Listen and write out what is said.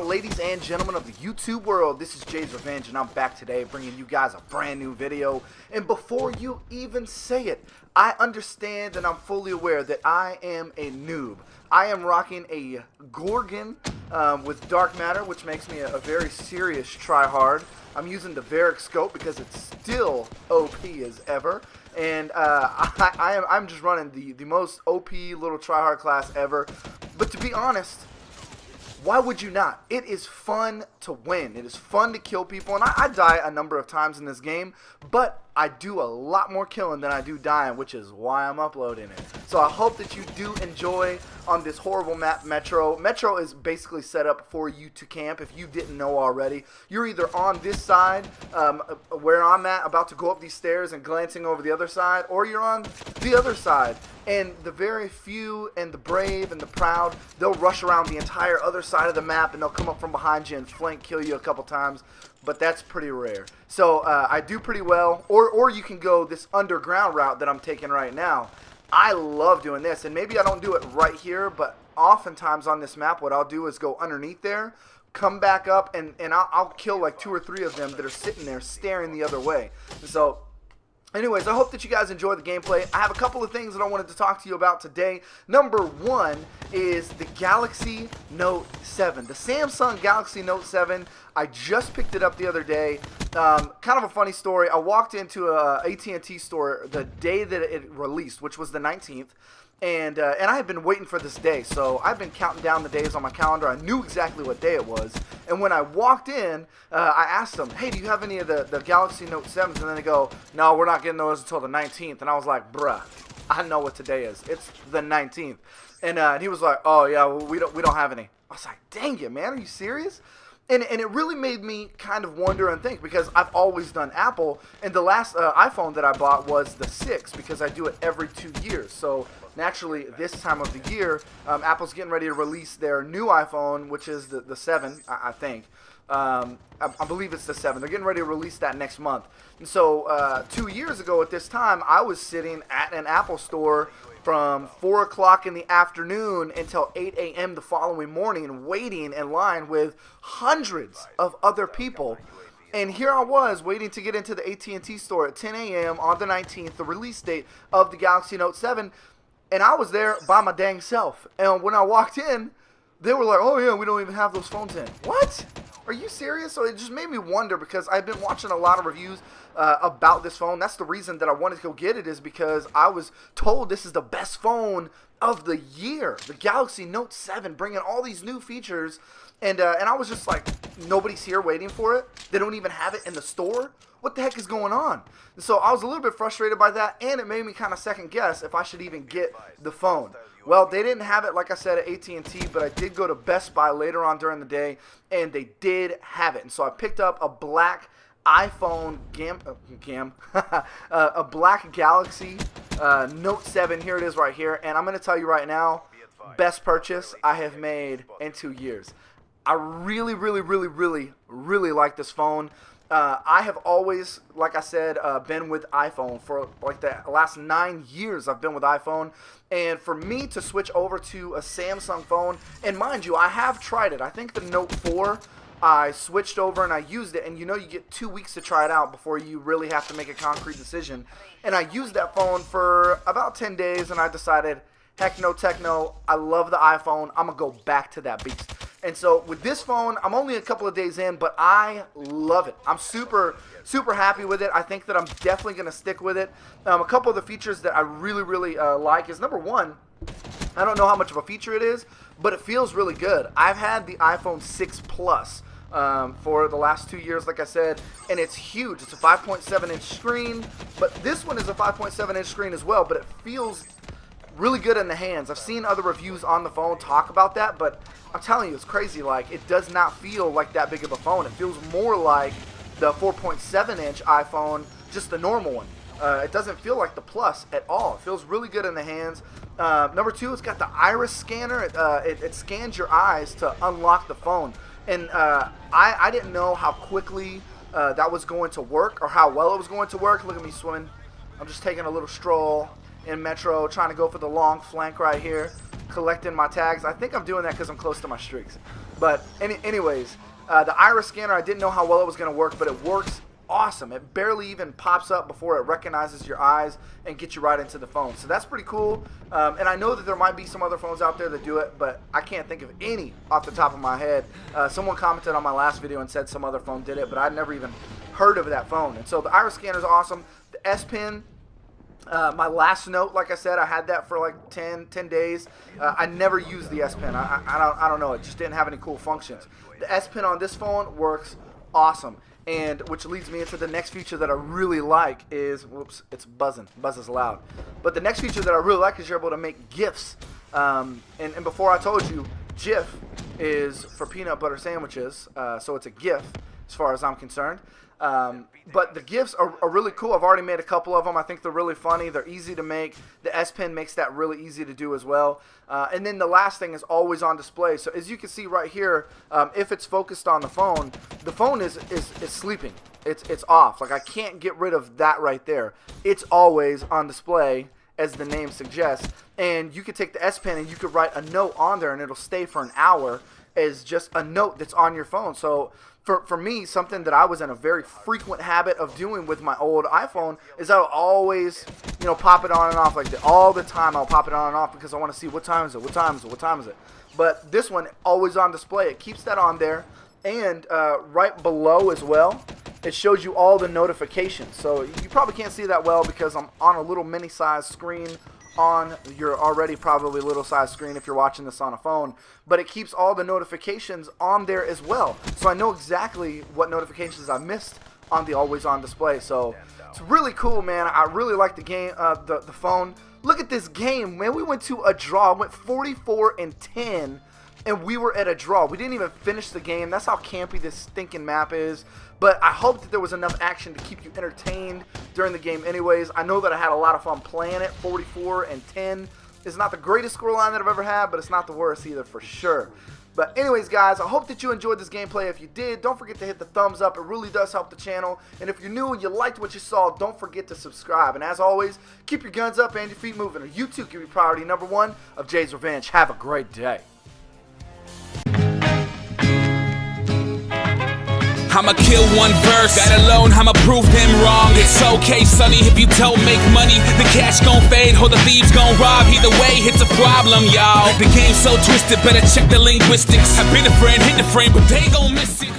on, ladies and gentlemen of the YouTube world? This is Jay's Revenge, and I'm back today bringing you guys a brand new video. And before you even say it, I understand and I'm fully aware that I am a noob. I am rocking a Gorgon with dark matter, which makes me a very serious tryhard. I'm using the Varic scope because it's still OP as ever. And I'm just running the most OP little tryhard class ever. But to be honest, why would you not? It is fun to win. It is fun to kill people. And I die a number of times in this game, but I do a lot more killing than I do dying, which is why I'm uploading it. So I hope that you do enjoy on this horrible map, Metro. Metro is basically set up for you to camp if you didn't know already. You're either on this side, where I'm at, about to go up these stairs and glancing over the other side, or you're on the other side. And the very few and the brave and the proud, they'll rush around the entire other side of the map and they'll come up from behind you and flank kill you a couple times. But that's pretty rare. So I do pretty well. Or you can go this underground route that I'm taking right now. I love doing this. And maybe I don't do it right here, but oftentimes on this map what I'll do is go underneath there, come back up, and I'll kill like 2 or 3 of them that are sitting there staring the other way. So anyways, I hope that you guys enjoy the gameplay. I have a couple of things that I wanted to talk to you about today. Number one is the Galaxy Note 7. The Samsung Galaxy Note 7. I just picked it up the other day. Kind of a funny story. I walked into a AT&T store the day that it released, which was the 19th. And I had been waiting for this day, so I've been counting down the days on my calendar. I knew exactly what day it was. And when I walked in, I asked them, hey, do you have any of the Galaxy Note 7s? And then they go, no, we're not getting those until the 19th. And I was like, bruh, I know what today is. It's the 19th. And he was like, oh, yeah, well, we don't have any. I was like, dang it, man, are you serious? And it really made me kind of wonder and think, because I've always done Apple, and the last iPhone that I bought was the 6, because I do it every 2 years. So naturally, this time of the year, Apple's getting ready to release their new iPhone, which is the 7, I think. I believe it's the 7. They're getting ready to release that next month. And so 2 years ago at this time, I was sitting at an Apple store from 4 o'clock in the afternoon until 8 a.m. the following morning, waiting in line with hundreds of other people. And here I was waiting to get into the AT&T store at 10 a.m. on the 19th, the release date of the Galaxy Note 7. And I was there by my dang self. And when I walked in, they were like, oh yeah, we don't even have those phones in. What? Are you serious? So it just made me wonder, because I've been watching a lot of reviews about this phone. That's the reason that I wanted to go get it, is because I was told this is the best phone of the year. The Galaxy Note 7, bringing all these new features. And I was just like, nobody's here waiting for it. They don't even have it in the store. What the heck is going on? And so I was a little bit frustrated by that, and it made me kind of second guess if I should even get the phone. Well, they didn't have it, like I said, at AT&T, but I did go to Best Buy later on during the day, and they did have it. And so I picked up a black iPhone a black Galaxy Note 7. Here it is right here, and I'm going to tell you right now, best purchase I have made in 2 years. I really like this phone. I have always, like I said, been with iPhone for like the last 9 years. I've been with iPhone, and for me to switch over to a Samsung phone, and mind you, I have tried it. I think the Note 4, I switched over and I used it, and you know you get 2 weeks to try it out before you really have to make a concrete decision. And I used that phone for about 10 days, and I decided, heck no techno, I love the iPhone, I'm going to go back to that beast. And so with this phone, I'm only a couple of days in, but I love it. I'm super happy with it. I think that I'm definitely going to stick with it. A couple of the features that I really like is, number one, I don't know how much of a feature it is, but it feels really good. I've had the iPhone 6 Plus for the last 2 years, like I said, and it's huge. It's a 5.7-inch screen, but this one is a 5.7-inch screen as well, but it feels really good in the hands. I've seen other reviews on the phone talk about that, but I'm telling you, it's crazy. Like, it does not feel like that big of a phone. It feels more like the 4.7-inch iPhone, just the normal one. It doesn't feel like the Plus at all. It feels really good in the hands. Number two, it's got the iris scanner. It scans your eyes to unlock the phone. And I didn't know how quickly that was going to work, or how well it was going to work. Look at me swimming. I'm just taking a little stroll in Metro, trying to go for the long flank right here, collecting my tags. I think I'm doing that because I'm close to my streaks. But anyways, the iris scanner, I didn't know how well it was going to work, but it works awesome. It barely even pops up before it recognizes your eyes and gets you right into the phone. So that's pretty cool. And I know that there might be some other phones out there that do it, but I can't think of any off the top of my head. Someone commented on my last video and said some other phone did it, but I'd never even heard of that phone. And so the iris scanner is awesome. The S Pen, my last note, like I said, I had that for like 10 days. I never used the S Pen. I don't know. It just didn't have any cool functions. The S Pen on this phone works awesome. And which leads me into the next feature that I really like is, whoops, it's buzzing. Buzz is loud. But the next feature that I really like is you're able to make GIFs. And before I told you, GIF is for peanut butter sandwiches. So it's a GIF as far as I'm concerned. But the GIFs are really cool. I've already made a couple of them. I think they're really funny. They're easy to make. The S Pen makes that really easy to do as well. And then the last thing is always on display. So as you can see right here, if it's focused on the phone is sleeping. It's off. Like I can't get rid of that right there. It's always on display, as the name suggests. And you could take the S Pen and you could write a note on there and it'll stay for an hour as just a note that's on your phone. So for me, something that I was in a very frequent habit of doing with my old iPhone is I'll always, pop it on and off like that. All the time I'll pop it on and off because I want to see what time is it. But this one, always on display. It keeps that on there. And right below as well, it shows you all the notifications. So you probably can't see that well because I'm on a little mini-sized screen on your already probably little size screen if you're watching this on a phone, but it keeps all the notifications on there as well, so I know exactly what notifications I missed on the always on display. So it's really cool, man. I really like the game, the phone. Look at this game, man. We went to a draw, went 44-10, and we were at a draw. We didn't even finish the game. That's how campy this stinking map is. But I hope that there was enough action to keep you entertained during the game anyways. I know that I had a lot of fun playing it. 44-10 is not the greatest scoreline that I've ever had, but it's not the worst either for sure. But anyways, guys, I hope that you enjoyed this gameplay. If you did, don't forget to hit the thumbs up. It really does help the channel. And if you're new and you liked what you saw, don't forget to subscribe. And as always, keep your guns up and your feet moving, or you too can be priority number one of Jay's Revenge. Have a great day. I'ma kill one verse, that alone I'ma prove them wrong. It's okay, sonny, if you don't make money, the cash gon' fade or the thieves gon' rob. Either way, it's a problem, y'all. The game's so twisted, better check the linguistics. I've been a friend, hit the frame, but they gon' miss it.